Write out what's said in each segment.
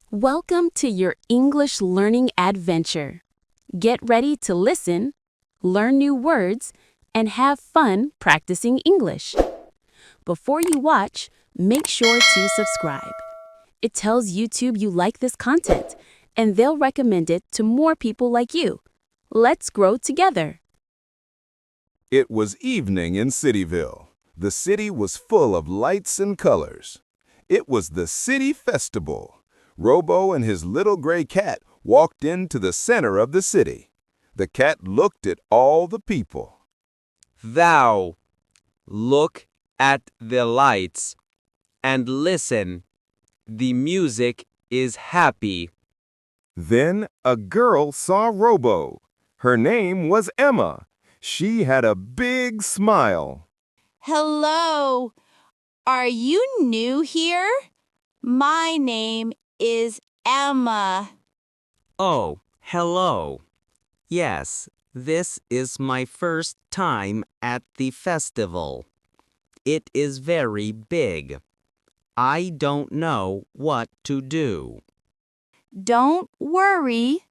Welcome to your English learning adventure. Get ready to listen, learn new words, and have fun practicing English. Before you watch, make sure to subscribe. It tells YouTube you like this content, and they'll recommend it to more people like you. Let's grow together. It was evening in Cityville. The city was full of lights and colors. It was the City Festival. Robo and his little gray cat walked into the center of the city. The cat looked at all the people. Thou, look at the lights and listen. The music is happy. Then a girl saw Robo. Her name was Emma. She had a big smile. Hello. Are you new here? My name is Emma. Oh, hello. Yes, this is my first time at the festival. It is very big. I don't know what to do. Don't worry.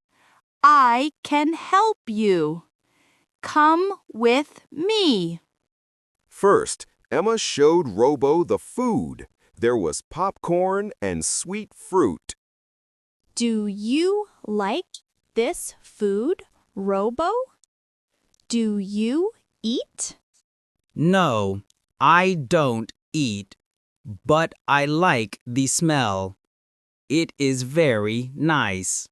I can help you. Come with me. First, Emma showed Robo the food. There was popcorn and sweet fruit. Do you like this food, Robo? Do you eat? No, I don't eat, but I like the smell. It is very nice.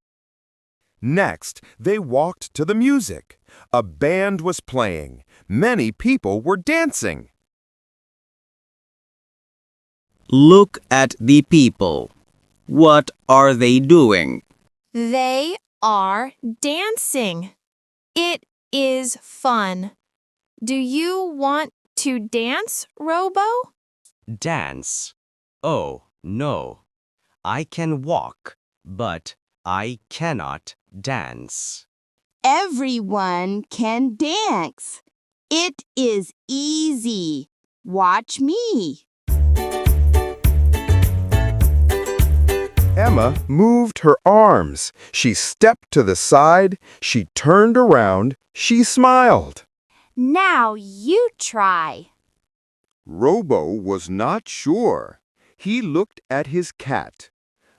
Next, they walked to the music. A band was playing. Many people were dancing. Look at the people. What are they doing? They are dancing. It is fun. Do you want to dance, Robo? Dance? Oh, no. I can walk, but I cannot dance. Everyone can dance. It is easy. Watch me. Emma moved her arms. She stepped to the side. She turned around. She smiled. Now you try. Robo was not sure. He looked at his cat.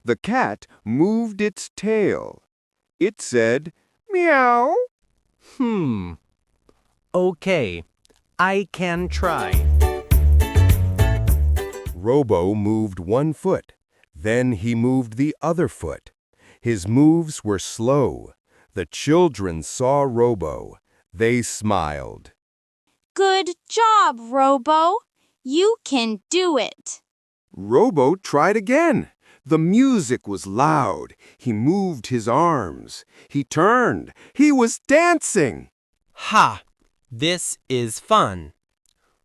The cat moved its tail. It said, meow. Okay, I can try. Robo moved one foot. Then he moved the other foot. His moves were slow. The children saw Robo. They smiled. Good job, Robo. You can do it. Robo tried again. The music was loud. He moved his arms. He turned. He was dancing. Ha! This is fun.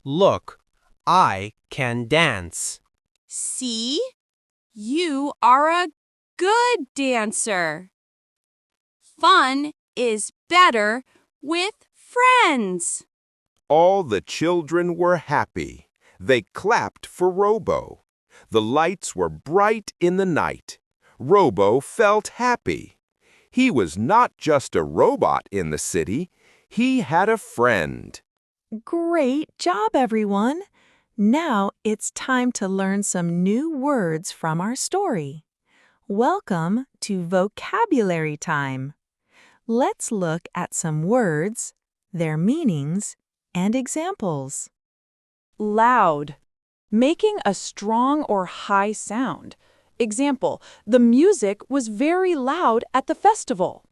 Look, I can dance. See? You are a good dancer. Fun is better with friends. All the children were happy. They clapped for Robo. The lights were bright in the night. Robo felt happy. He was not just a robot in the city. He had a friend. Great job, everyone! Now it's time to learn some new words from our story. Welcome to vocabulary time. Let's look at some words, their meanings, and examples. Loud. Making a strong or high sound. Example, the music was very loud at the festival.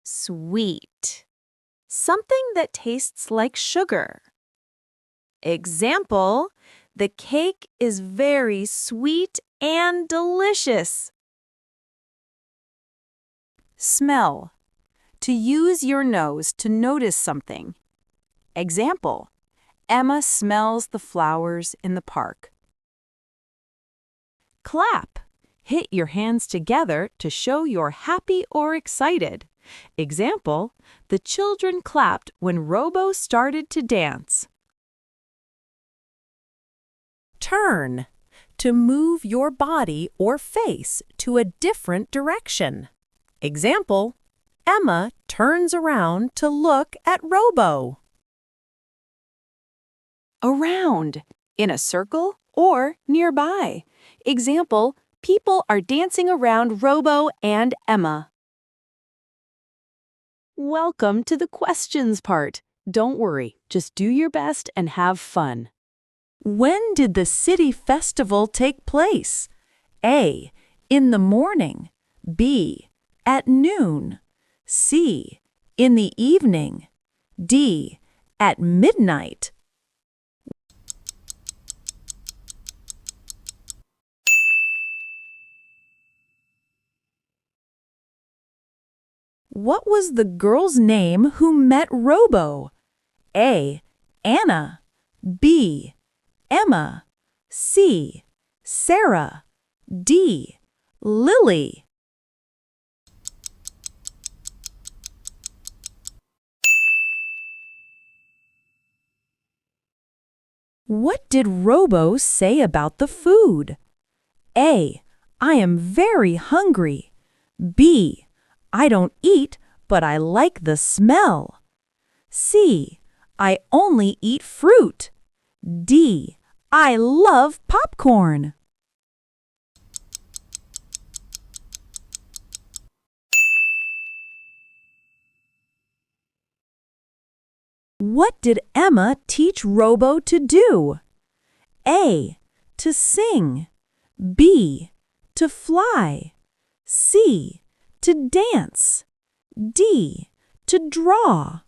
Sweet. Something that tastes like sugar. Example, the cake is very sweet and delicious. Smell. To use your nose to notice something. Example, Emma smells the flowers in the park. Clap. Hit your hands together to show you're happy or excited. Example, the children clapped when Robo started to dance. Turn. to move your body or face to a different direction. Example, Emma turns around to look at Robo. Around, in a circle or nearby. Example, people are dancing around Robo and Emma. Welcome to the questions part. Don't worry, just do your best and have fun. When did the city festival take place? A. In the morning. B. At noon. C. In the evening. D. At midnight. What was the girl's name who met Robo? A. Anna. B. Emma. C. Sarah. D. Lily. What did Robo say about the food? A. I am very hungry. B. I don't eat, but I like the smell. C. I only eat fruit. D. I love popcorn. What did Emma teach Robo to do? A. To sing. B. To fly. C. To dance. D. To draw.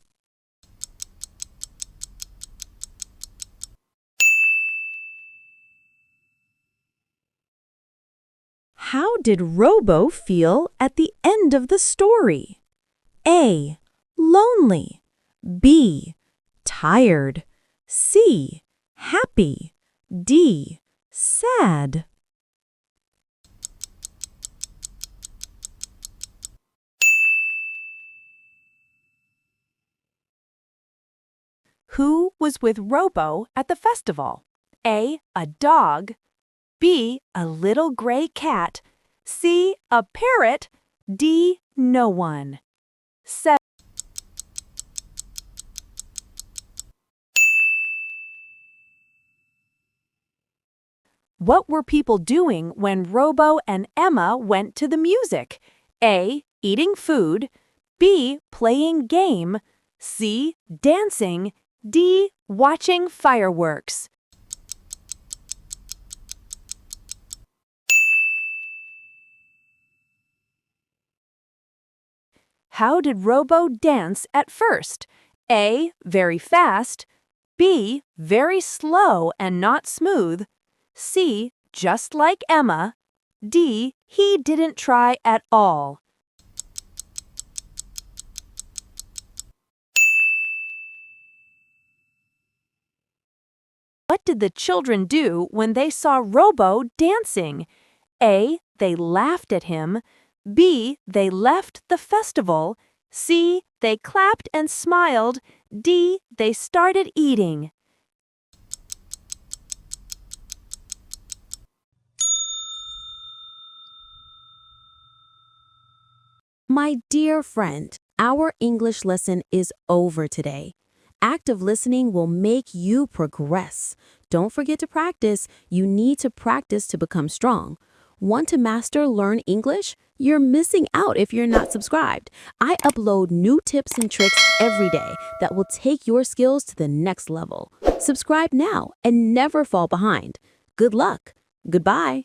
How did Robo feel at the end of the story? A. Lonely. B. Tired. C. Happy. D. Sad. Who was with Robo at the festival? A. A dog. B. A little gray cat. C. A parrot. D. No one. 7. What were people doing when Robo and Emma went to the music? A. Eating food. B. Playing game. C. Dancing. D. Watching fireworks. How did Robo dance at first? A. Very fast. B. Very slow and not smooth. C. Just like Emma. D. He didn't try at all. What did the children do when they saw Robo dancing? A. They laughed at him. B. They left the festival. C. They clapped and smiled. D. They started eating. My dear friend, our English lesson is over today. Active listening will make you progress. Don't forget to practice. You need to practice to become strong. Want to master Learn English? You're missing out if you're not subscribed. I upload new tips and tricks every day that will take your skills to the next level. Subscribe now and never fall behind. Good luck. Goodbye.